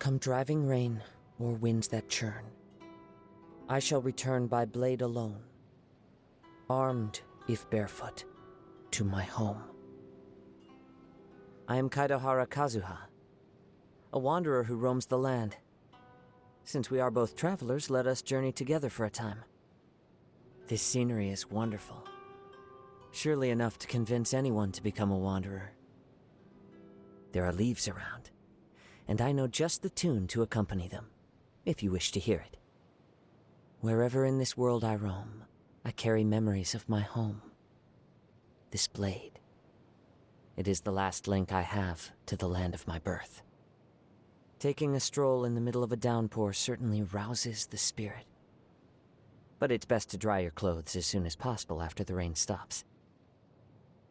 Come driving rain or winds that churn, I shall return by blade alone, armed if barefoot, to my home. I am Kaedehara Kazuha, a wanderer who roams the land. Since we are both travelers, let us journey together for a time. This scenery is wonderful, surely enough to convince anyone to become a wanderer. There are leaves around, and I know just the tune to accompany them, if you wish to hear it. Wherever in this world I roam, I carry memories of my home. This blade, it is the last link I have to the land of my birth. Taking a stroll in the middle of a downpour certainly rouses the spirit. But it's best to dry your clothes as soon as possible after the rain stops.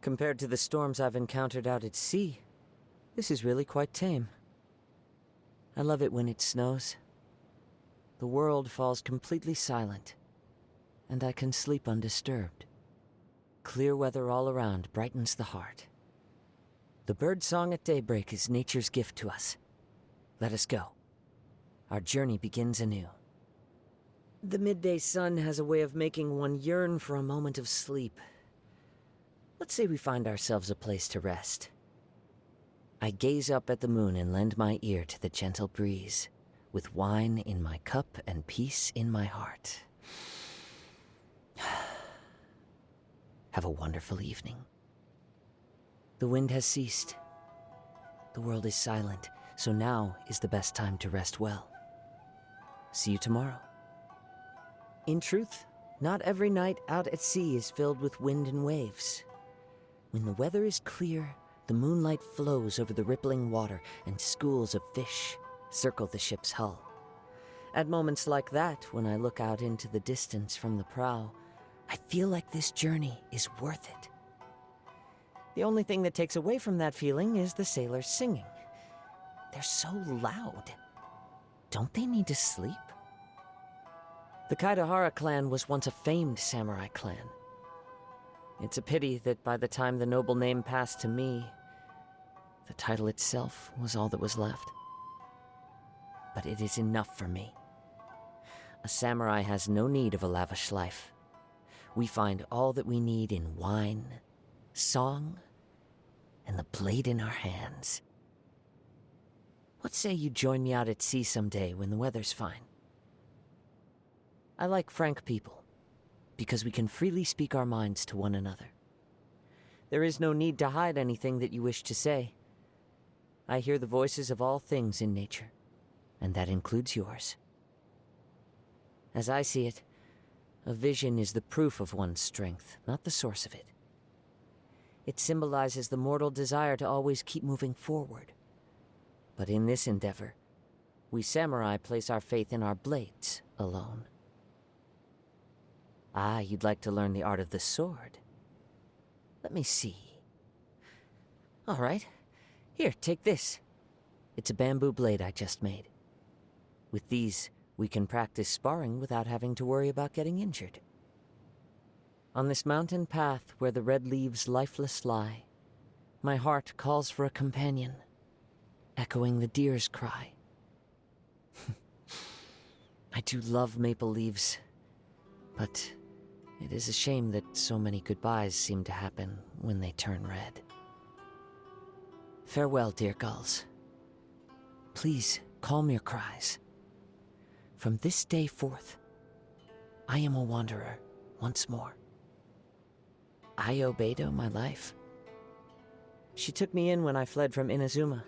Compared to the storms I've encountered out at sea, this is really quite tame. I love it when it snows. The world falls completely silent, and I can sleep undisturbed. Clear weather all around brightens the heart. The bird song at daybreak is nature's gift to us. Let us go. Our journey begins anew. The midday sun has a way of making one yearn for a moment of sleep. Let's say we find ourselves a place to rest. I gaze up at the moon and lend my ear to the gentle breeze, with wine in my cup and peace in my heart. Have a wonderful evening. The wind has ceased. The world is silent, so now is the best time to rest well. See you tomorrow. In truth, not every night out at sea is filled with wind and waves. When the weather is clear, the moonlight flows over the rippling water and schools of fish circle the ship's hull. At moments like that, when I look out into the distance from the prow, I feel like this journey is worth it. The only thing that takes away from that feeling is the sailors singing. They're so loud. Don't they need to sleep? The Kaedehara clan was once a famed samurai clan. It's a pity that by the time the noble name passed to me, the title itself was all that was left. But it is enough for me. A samurai has no need of a lavish life. We find all that we need in wine, song, and the blade in our hands. What say you join me out at sea someday when the weather's fine? I like frank people, because we can freely speak our minds to one another. There is no need to hide anything that you wish to say. I hear the voices of all things in nature, and that includes yours. As I see it, a vision is the proof of one's strength, not the source of it. It symbolizes the mortal desire to always keep moving forward. But in this endeavor, we samurai place our faith in our blades alone. Ah, you'd like to learn the art of the sword. Let me see. All right. Here, take this. It's a bamboo blade I just made. With these, we can practice sparring without having to worry about getting injured. On this mountain path where the red leaves lifeless lie, my heart calls for a companion, echoing the deer's cry. I do love maple leaves, but it is a shame that so many goodbyes seem to happen when they turn red. Farewell, dear gulls. Please calm your cries. From this day forth, I am a wanderer once more. I obeyed my life. She took me in when I fled from Inazuma,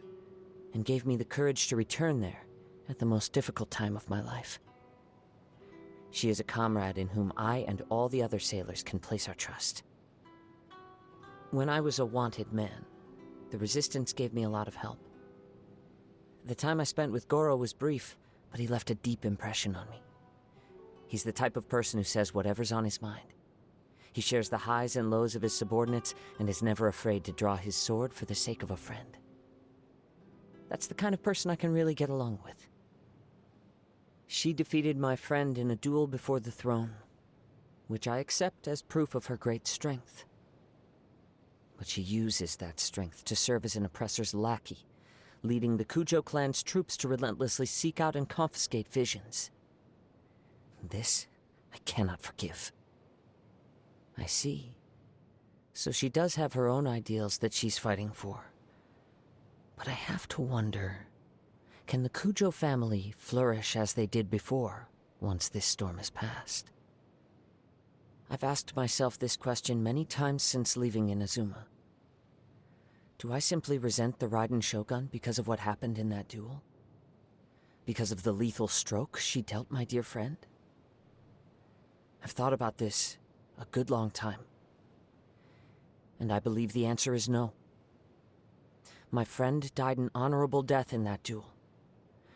and gave me the courage to return there at the most difficult time of my life. She is a comrade in whom I and all the other sailors can place our trust. When I was a wanted man, the Resistance gave me a lot of help. The time I spent with Goro was brief, but he left a deep impression on me. He's the type of person who says whatever's on his mind. He shares the highs and lows of his subordinates and is never afraid to draw his sword for the sake of a friend. That's the kind of person I can really get along with. She defeated my friend in a duel before the throne, which I accept as proof of her great strength. But she uses that strength to serve as an oppressor's lackey, leading the Kujo clan's troops to relentlessly seek out and confiscate visions. This I cannot forgive. I see. So she does have her own ideals that she's fighting for. But I have to wonder, can the Kujo family flourish as they did before, once this storm has passed? I've asked myself this question many times since leaving Inazuma. Do I simply resent the Raiden Shogun because of what happened in that duel? Because of the lethal stroke she dealt my dear friend? I've thought about this a good long time. And I believe the answer is no. My friend died an honorable death in that duel,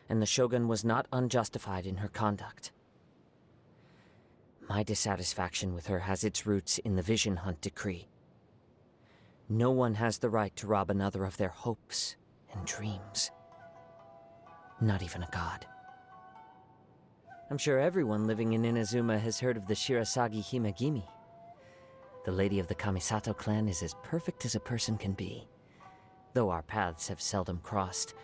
and the Shogun was not unjustified in her conduct. My dissatisfaction with her has its roots in the Vision Hunt decree. No one has the right to rob another of their hopes and dreams. Not even a god. I'm sure everyone living in Inazuma has heard of the Shirasagi Himegimi. The lady of the Kamisato clan is as perfect as a person can be, though our paths have seldom crossed.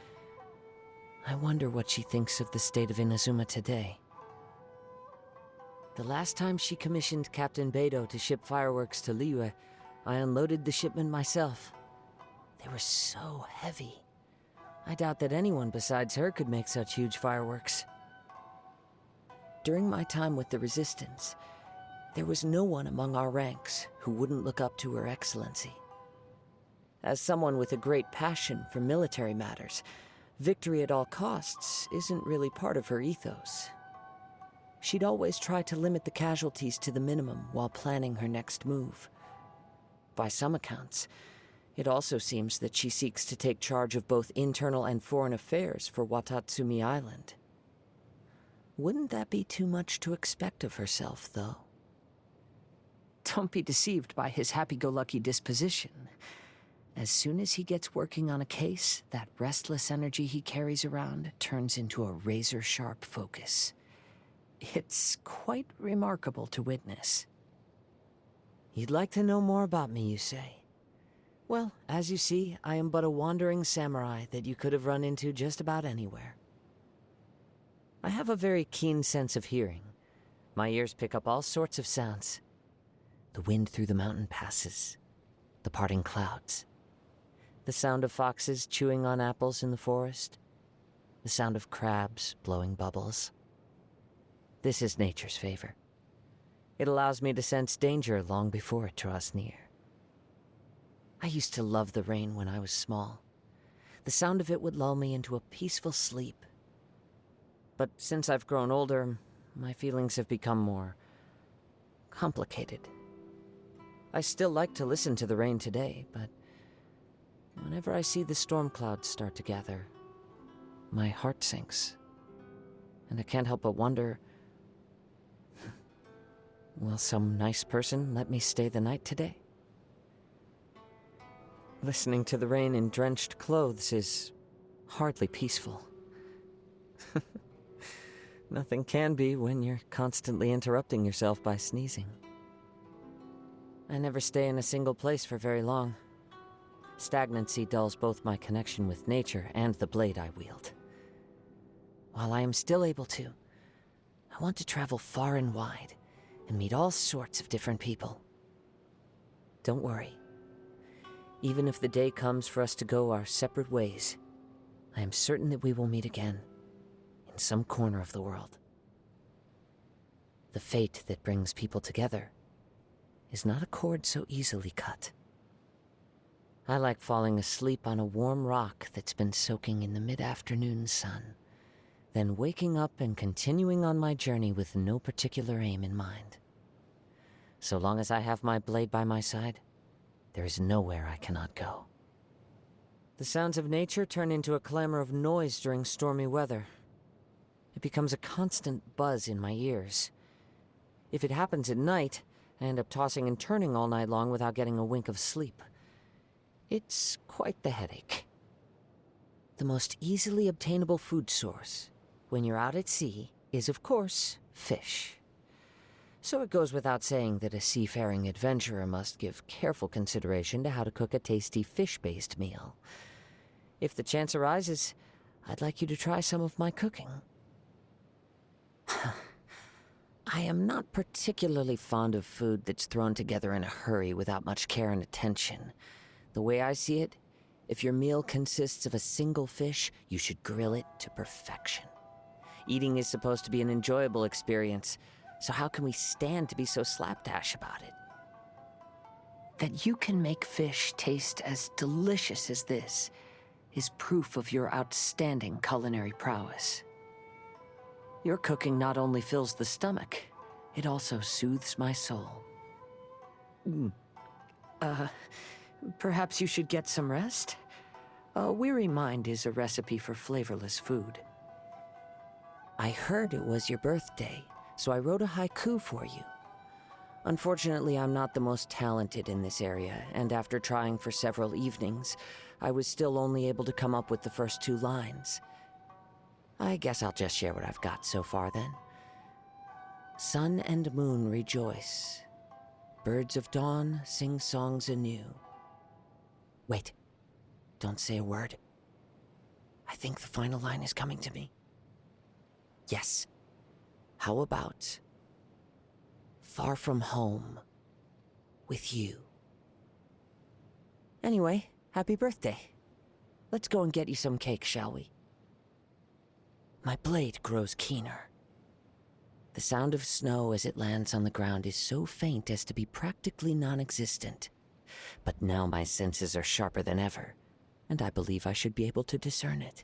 I wonder what she thinks of the state of Inazuma today. The last time she commissioned Captain Beidou to ship fireworks to Liyue, I unloaded the shipment myself. They were so heavy. I doubt that anyone besides her could make such huge fireworks. During my time with the Resistance, there was no one among our ranks who wouldn't look up to Her Excellency. As someone with a great passion for military matters, victory at all costs isn't really part of her ethos. She'd always try to limit the casualties to the minimum while planning her next move. By some accounts, it also seems that she seeks to take charge of both internal and foreign affairs for Watatsumi Island. Wouldn't that be too much to expect of herself, though? Don't be deceived by his happy-go-lucky disposition. As soon as he gets working on a case, that restless energy he carries around turns into a razor-sharp focus. It's quite remarkable to witness. You'd like to know more about me, you say? Well, as you see, I am but a wandering samurai that you could have run into just about anywhere. I have a very keen sense of hearing. My ears pick up all sorts of sounds. The wind through the mountain passes, the parting clouds, the sound of foxes chewing on apples in the forest, the sound of crabs blowing bubbles. This is nature's favor. It allows me to sense danger long before it draws near. I used to love the rain when I was small. The sound of it would lull me into a peaceful sleep. But since I've grown older, my feelings have become more complicated. I still like to listen to the rain today, but whenever I see the storm clouds start to gather, my heart sinks. And I can't help but wonder, will some nice person let me stay the night today? Listening to the rain in drenched clothes is hardly peaceful. Nothing can be when you're constantly interrupting yourself by sneezing. I never stay in a single place for very long. Stagnancy dulls both my connection with nature and the blade I wield. While I am still able to, I want to travel far and wide and meet all sorts of different people. Don't worry. Even if the day comes for us to go our separate ways, I am certain that we will meet again, in some corner of the world. The fate that brings people together is not a cord so easily cut. I like falling asleep on a warm rock that's been soaking in the mid-afternoon sun, then waking up and continuing on my journey with no particular aim in mind. So long as I have my blade by my side, there is nowhere I cannot go. The sounds of nature turn into a clamor of noise during stormy weather. It becomes a constant buzz in my ears. If it happens at night, I end up tossing and turning all night long without getting a wink of sleep. It's quite the headache. The most easily obtainable food source when you're out at sea is, of course, fish. So it goes without saying that a seafaring adventurer must give careful consideration to how to cook a tasty fish-based meal. If the chance arises, I'd like you to try some of my cooking. I am not particularly fond of food that's thrown together in a hurry without much care and attention. The way I see it, if your meal consists of a single fish, you should grill it to perfection. Eating is supposed to be an enjoyable experience, so how can we stand to be so slapdash about it? That you can make fish taste as delicious as this is proof of your outstanding culinary prowess. Your cooking not only fills the stomach, it also soothes my soul. Perhaps you should get some rest? A weary mind is a recipe for flavorless food. I heard it was your birthday, so I wrote a haiku for you. Unfortunately, I'm not the most talented in this area, and after trying for several evenings, I was still only able to come up with the first 2 lines. I guess I'll just share what I've got so far then. Sun and moon rejoice. Birds of dawn sing songs anew. Wait, don't say a word. I think the final line is coming to me. Yes. How about far from home with you? Anyway, happy birthday. Let's go and get you some cake, shall we? My blade grows keener. The sound of snow as it lands on the ground is so faint as to be practically non-existent. But now my senses are sharper than ever, and I believe I should be able to discern it.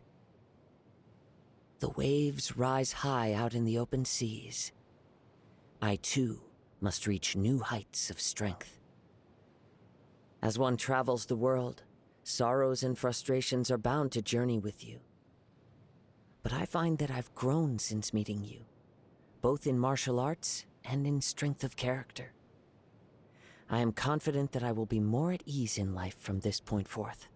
The waves rise high out in the open seas. I, too, must reach new heights of strength. As one travels the world, sorrows and frustrations are bound to journey with you. But I find that I've grown since meeting you, both in martial arts and in strength of character. I am confident that I will be more at ease in life from this point forth.